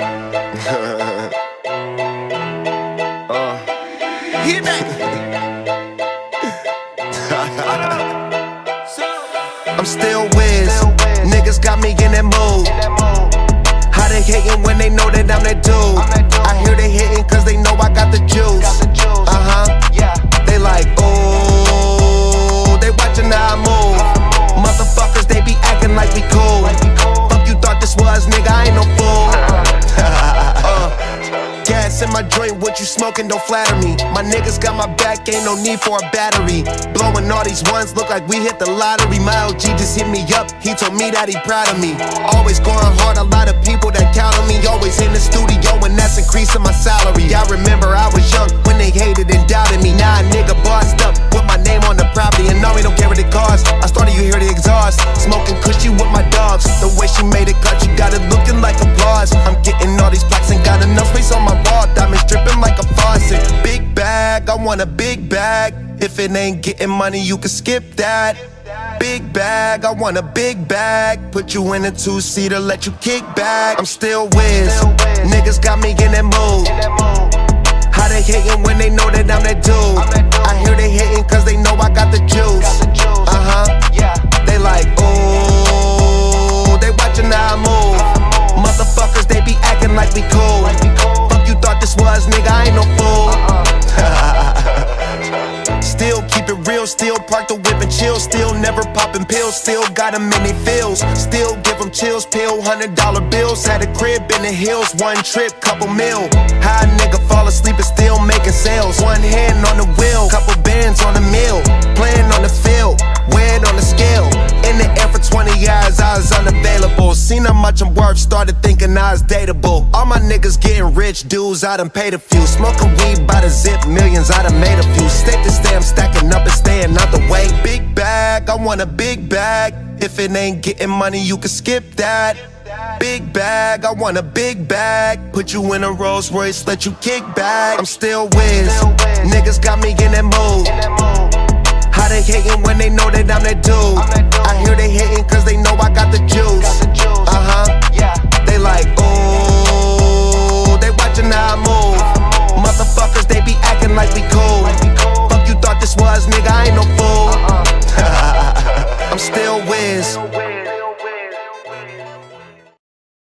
Hit back. I'm still Wiz. Niggas got me in that mood. How they hating when they know that I'm that dude? I hear they hating cause they know I got the juice. They like, ooh, they watching how I move. Motherfuckers, they be acting like we cool. Fuck you thought this was, nigga, I ain't no fool. Gas in my joint, what you smoking, don't flatter me. My niggas got my back, ain't no need for a battery. Blowing all these ones, look like we hit the lottery. My LG just hit me up, he told me that he proud of me. Always going hard, a lot of people that count on me. Always in the studio, and that's increasing my salary. I remember I was young when they hated and doubted me. Now a nigga bossed up, with my name on the property. And no, we don't care what it costs. I started, you hear the exhaust. Smoking cushy with my dogs. The way she made it cut, you got it looking like applause. I'm getting all these plaques and got enough space on my wall. Diamonds dripping like a faucet. Big bag, I want a big bag. If it ain't getting money, you can skip that. Big bag, I want a big bag. Put you in a two-seater, let you kick back. I'm still Wiz. Niggas got me in that mood. How they hating when they know that I'm that dude? I hear they hating cause they know I got the juice. They like, ooh, they watching how I move. Motherfuckers, they be acting like we cool. Fuck you thought this was, nigga, I ain't no fool. Still keep it real, still park the whip and chill. Still never popping pills, still got them in they feels. Still give them chills, pill, $100 bills. Had a crib in the hills, one trip, couple mil. High nigga fall asleep and still making sales. One hand on the wheel, couple bands on the mill. Playing on the field, weighing on the scale. In the air for 20 years, I was unavailable. Seen how much I'm worth, started thinking I was dateable. All my niggas getting rich, dudes, I done paid a few. Smoking weed by the zip, millions, I done made a few. Stick to stay, I'm stacking up and staying out the way. Big bag, I want a big bag. If it ain't getting money, you can skip that. Big bag, I want a big bag. Put you in a Rolls Royce, let you kick back. I'm still Wiz. Niggas got me in that mood. How they hating when they know that I'm that dude? I hear they hating cause they know I got the juice. They like, ooh, they watching how I move. Motherfuckers, they be acting like we cool. Fuck you thought this was, nigga, I ain't no fool.